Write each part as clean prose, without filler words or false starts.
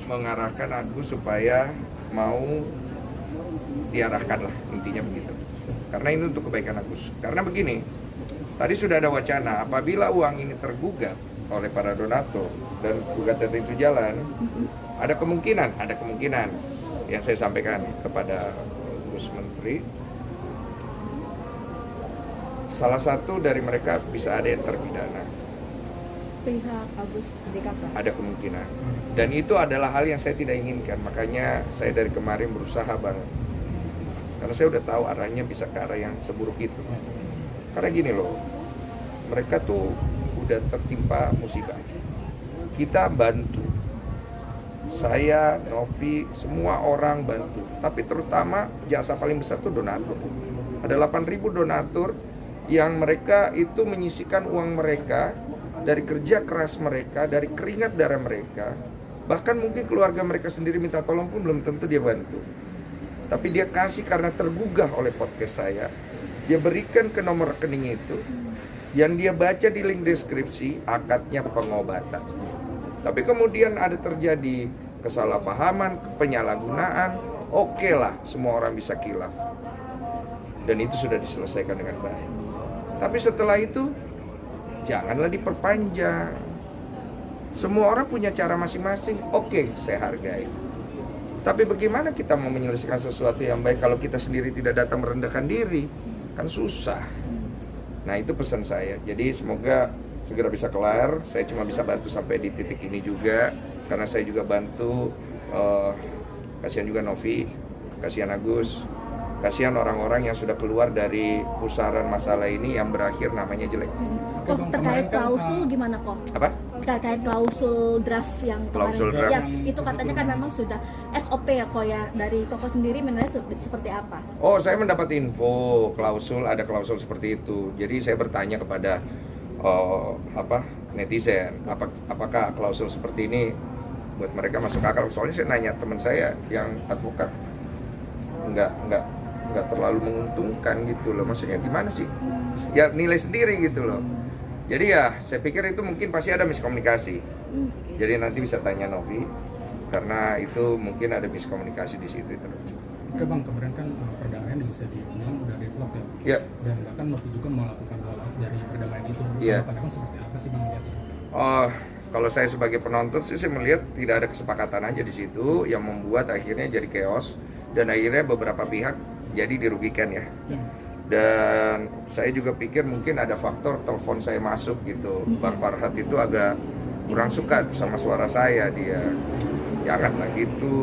mengarahkan Agus supaya mau diarahkan lah, intinya begitu. Karena ini untuk kebaikan Agus. Karena begini, tadi sudah ada wacana apabila uang ini tergugat oleh para donatur dan gugatan itu jalan, ada kemungkinan yang saya sampaikan kepada Gus Menteri, salah satu dari mereka bisa ada yang terpidana. Pihak Agus DKP. Ada kemungkinan. Dan itu adalah hal yang saya tidak inginkan. Makanya saya dari kemarin berusaha banget. Karena saya udah tahu arahnya bisa ke arah yang seburuk itu. Karena gini loh, mereka tuh udah tertimpa musibah. Kita bantu. Saya, Novi, semua orang bantu. Tapi terutama jasa paling besar tuh donatur. Ada 8.000 donatur yang mereka itu menyisikan uang mereka dari kerja keras mereka, dari keringat darah mereka. Bahkan mungkin keluarga mereka sendiri minta tolong pun belum tentu dia bantu. Tapi dia kasih karena tergugah oleh podcast saya. Dia berikan ke nomor rekening itu. Yang dia baca di link deskripsi, akadnya pengobatan. Tapi kemudian ada terjadi kesalahpahaman, penyalahgunaan. Oke lah, semua orang bisa khilaf. Dan itu sudah diselesaikan dengan baik. Tapi setelah itu, janganlah diperpanjang. Semua orang punya cara masing-masing. Oke, saya hargai. Tapi bagaimana kita mau menyelesaikan sesuatu yang baik kalau kita sendiri tidak datang merendahkan diri? Kan susah. Nah, itu pesan saya. Jadi semoga segera bisa kelar. Saya cuma bisa bantu sampai di titik ini juga. Karena saya juga bantu, kasihan juga Novi, kasihan Agus, kasihan orang-orang yang sudah keluar dari pusaran masalah ini yang berakhir namanya jelek. Kok terkait klausul gimana kok? Apa? Terkait klausul draft yang Klausul kemarin, draft. ya itu katanya kan memang sudah SOP ya kok ya, dari Koko sendiri menilai seperti apa? Oh, saya mendapat info ada klausul seperti itu. Jadi saya bertanya kepada netizen, apakah klausul seperti ini buat mereka masuk akal? Soalnya saya nanya teman saya yang advokat, nggak terlalu menguntungkan gitu loh. Maksudnya gimana sih? Ya nilai sendiri gitu loh. Jadi ya saya pikir itu mungkin pasti ada miskomunikasi. Jadi nanti bisa tanya Novi, karena itu mungkin ada miskomunikasi di situ itu. Oke Bang, kemarin kan perdamaian bisa dibilang udah deadlock ya. Ya. Dan bahkan Novi juga melakukan rollout dari perdamaian itu. Iya. Pandangan seperti apa sih Bang lihat itu? Oh, kalau saya sebagai penonton sih saya melihat tidak ada kesepakatan aja di situ yang membuat akhirnya jadi chaos dan akhirnya beberapa pihak jadi dirugikan ya. Dan saya juga pikir mungkin ada faktor telepon saya masuk gitu. Bang Farhad itu agak kurang suka sama suara saya dia. Janganlah gitu.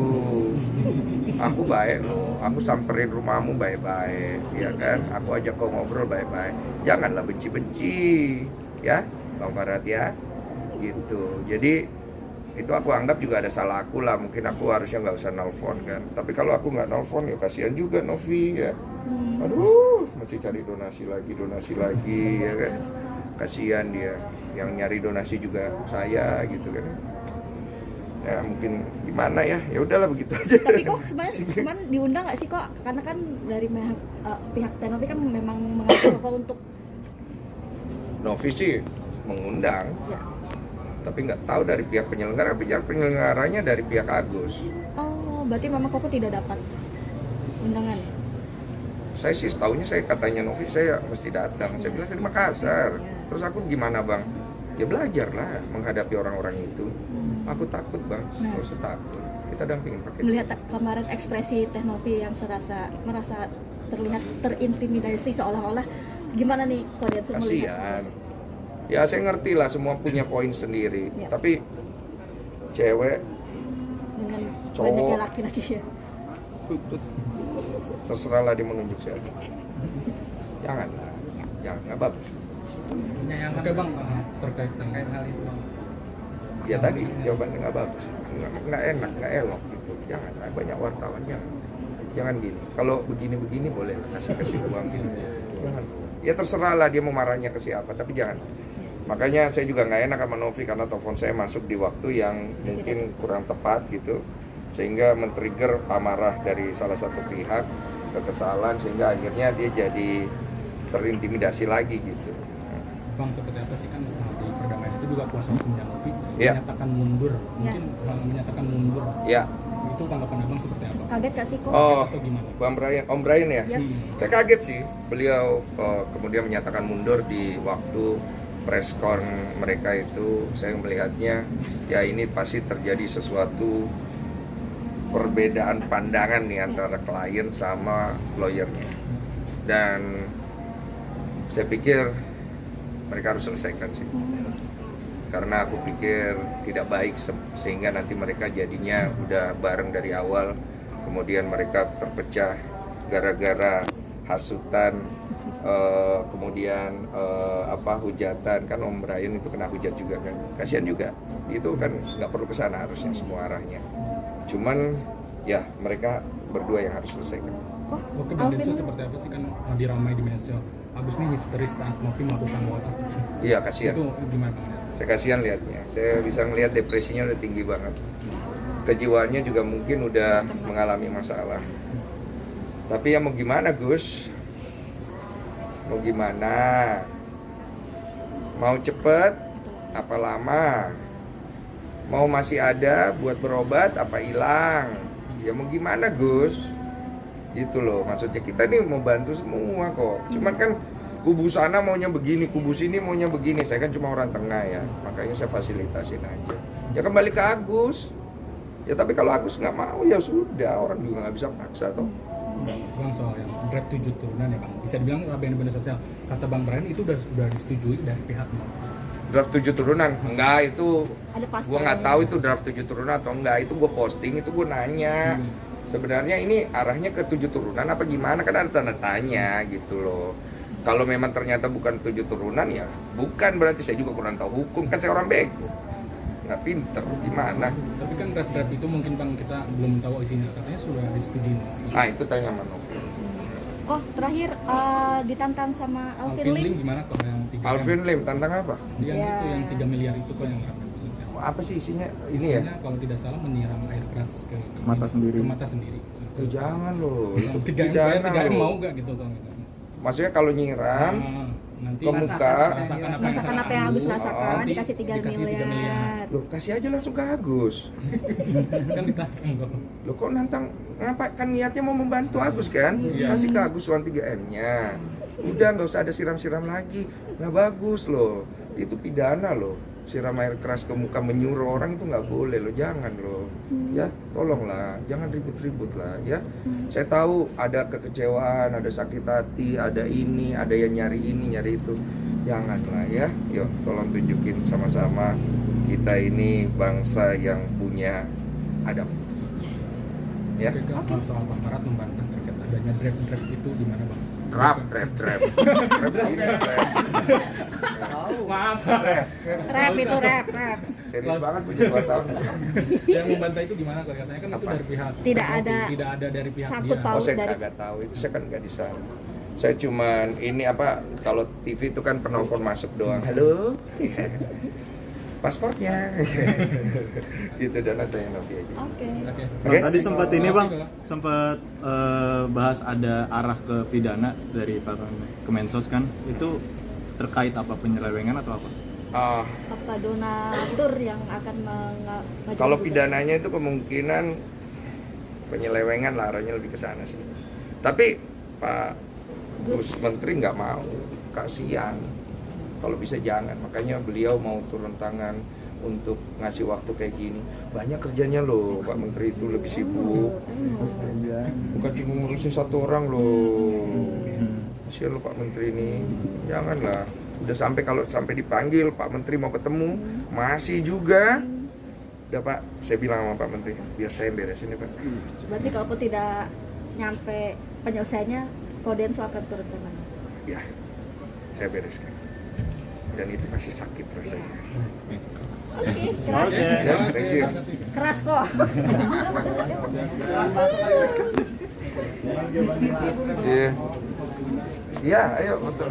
Aku baik loh. Aku samperin rumahmu baik-baik, ya kan? Aku ajak kau ngobrol baik-baik. Janganlah benci-benci, ya, Bang Farhad ya. Gitu. Jadi itu aku anggap juga ada salah aku lah, mungkin aku harusnya nggak usah nelfon kan, tapi kalau aku nggak nelfon ya kasihan juga Novi ya, aduh mesti cari donasi lagi ya kan, kasihan dia yang nyari donasi juga saya gitu kan, ya mungkin gimana ya udahlah begitu aja. Tapi kok kemarin diundang nggak sih kok, karena kan dari pihak Tenovi kan memang mengajak kok untuk Novi sih mengundang ya. Tapi nggak tahu dari pihak penyelenggaranya dari pihak Agus. Oh, berarti memang Koko tidak dapat undangan? Saya sih setahunya katanya Novi saya mesti datang. Saya bilang saya di Makassar. Terus aku gimana Bang? Ya belajar lah menghadapi orang-orang itu. Aku takut Bang, nggak usah takut. Kita dampingin pakai. Melihat kemarin ekspresi Teh Novi yang merasa terlihat terintimidasi seolah-olah, gimana nih kalian semua melihat? Kasihan. Ya saya ngerti lah semua punya poin sendiri. Ya. Tapi cewek Dengan cowok, banyaknya laki-laki ya. terserahlah dia menunjuk siapa. Janganlah, jangan, nggak bagus. Oke Bang, terkait hal itu Bang. Ya tadi jawabannya nggak bagus, nggak enak, nggak elok gitu. Jangan, banyak wartawan jangan gini. Kalau begini boleh kasih uang gitu. Jangan. Ya terserahlah dia mau marahnya ke siapa, tapi jangan. Makanya saya juga nggak enak sama Novi karena telepon saya masuk di waktu yang mungkin kurang tepat gitu, sehingga men-trigger amarah dari salah satu pihak, kekesalan, sehingga akhirnya dia jadi terintimidasi lagi gitu. Bang, seperti apa sih kan di perdamaian itu juga kuasa hukumnya Novi Iya. menyatakan mundur, mungkin menyatakan mundur. Ya. Itu tanggapan abang seperti apa? Kaget gak sih kok? Oh, Atau gimana? Om Brian ya. Yes. Saya kaget sih, beliau kemudian menyatakan mundur di waktu preskon mereka itu. Saya melihatnya, ya ini pasti terjadi sesuatu perbedaan pandangan nih antara klien sama lawyernya. Dan saya pikir mereka harus selesaikan sih. Karena aku pikir tidak baik sehingga nanti mereka jadinya udah bareng dari awal, kemudian mereka terpecah gara-gara hasutan, kemudian hujatan. Kan Om Brian itu kena hujat juga kan, kasihan juga. Itu kan nggak perlu kesana harusnya semua arahnya. Cuman ya mereka berdua yang harus selesaikan. Oh, Oke, Bang Alvin, Densus seperti apa sih kan diramai di media sosial? Agus nih histeris saat Novi melakukan watak. Iya kasihan. Itu gimana Bang? Saya kasihan lihatnya. Saya bisa ngelihat depresinya udah tinggi banget. Kejiwaannya juga mungkin udah mengalami masalah. Tapi ya mau gimana Gus? Mau gimana? Mau cepet? Apa lama? Mau masih ada buat berobat? Apa hilang? Ya mau gimana Gus? Gitu loh. Maksudnya kita nih mau bantu semua kok. Cuman kan kubu sana maunya begini, kubu sini maunya begini. Saya kan cuma orang tengah ya, makanya saya fasilitasin aja. Ya kembali ke Agus. Ya tapi kalau Agus nggak mau ya sudah, orang juga nggak bisa paksa toh. Bang, soal yang draft 7 turunan ya Bang, bisa dibilang rabian di media sosial. Kata Bang Brian itu udah disetujui dari pihak Novi. Draft 7 turunan, enggak itu. ada pasti. Gua nggak tahu itu draft 7 turunan atau enggak. Itu gua posting, itu gua nanya. Sebenarnya ini arahnya ke 7 turunan apa gimana? Kan ada tanda tanya gitu loh. Kalau memang ternyata bukan 7 turunan ya bukan, berarti saya juga kurang tahu hukum, kan saya orang bego, nggak pinter gimana. Tapi kan draft itu mungkin Bang kita belum tahu isinya, katanya sudah disetujui Novi. Nah itu tanya sama Novi. Oh, terakhir ditantang sama Alvin Alvin Lim. Lim gimana kalau yang 3 Alvin Lim tantang apa? Yang Ya. itu yang 3 miliar itu kok yang rabian di sosial. Apa sih isinya? Ini ya? Isinya kalau tidak salah menyiram air keras ke Mata sendiri. Ke mata sendiri. Oh, jangan loh. Yang Itu 3M pidana bayar 3M loh. mau nggak gitu Bang? Maksudnya kalau nyiram Nanti ke muka, Rasakan apa yang Agus rasakan, Nanti dikasih 3 dikasih 3 miliar. loh kasih aja langsung ke Agus. Kan ditantang kok. Loh kok nantang, ngapa kan niatnya mau membantu Agus kan? Iya. Kasih ke Agus uang 3M-nya. Udah nggak usah ada siram-siram lagi, nggak bagus loh. Itu pidana loh. Siram air keras ke muka menyuruh orang itu nggak boleh loh, jangan loh. Ya tolonglah, jangan ribut-ribut lah ya. Saya tahu ada kekecewaan, ada sakit hati, ada ini, ada yang nyari ini, nyari itu. Janganlah ya. Yuk tolong tunjukin sama-sama kita ini bangsa yang punya adab. Ya. Oke, Kak, soal Bang Marat membantah terkait adanya draft itu di mana Bang? Draft. Maaf. Rap itu rap. Serius banget punya 2 tahun. Yang membantah itu gimana katanya kan itu dari pihak Tidak ada tidak ada dari pihak sangkut dia. paut. Oh saya dari- kagak tahu, itu saya kan nggak di sana. Saya cuman ini apa, kalau TV itu kan penelpon masuk doang. Halo, paspornya, gitu dan tanya Novi aja. Oke. Oke. Oke. Tadi sempat ini Makasih, Bang, Kak. sempat bahas ada arah ke pidana dari Pak Kemensos kan, itu terkait apa, penyelewengan atau apa? Apakah donatur yang akan mengajukan Kalau gugatan? pidananya itu kemungkinan penyelewengan lah, arahnya lebih ke sana sih. Tapi Pak Gus Menteri nggak mau, kasihan. Kalau bisa jangan, makanya beliau mau turun tangan untuk ngasih waktu kayak gini. Banyak kerjanya loh, Pak Menteri itu lebih sibuk. Bukan cuma ngurusin 1 orang loh. Kasihan loh Pak Menteri ini, janganlah. Udah sampai kalau sampai dipanggil Pak Menteri mau ketemu, masih juga. Udah Pak, saya bilang sama Pak Menteri, biar saya yang beresin ya Pak. Berarti kalaupun tidak nyampe penyelesaiannya, Kodensu akan turun tangan. Ya, saya bereskan. Dan itu masih sakit rasanya. Oke, keras. Ya, thank you. Keras kok. Iya. Iya, ayo betul.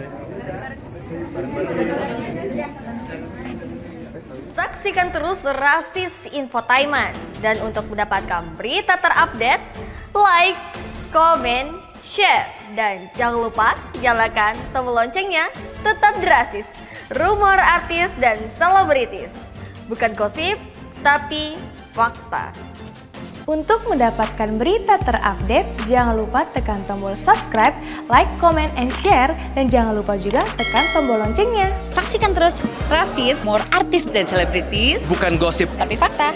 Saksikan terus Rasis Infotainment. Dan untuk mendapatkan berita terupdate, like, komen, share. Dan jangan lupa nyalakan tombol loncengnya. Tetap Rasis. rumor artis dan selebritis. Bukan gosip, tapi fakta. Untuk mendapatkan berita terupdate, jangan lupa tekan tombol subscribe, like, comment, and share, dan jangan lupa juga tekan tombol loncengnya. Saksikan terus Rasis, more artis dan selebritis, Bukan gosip. tapi fakta.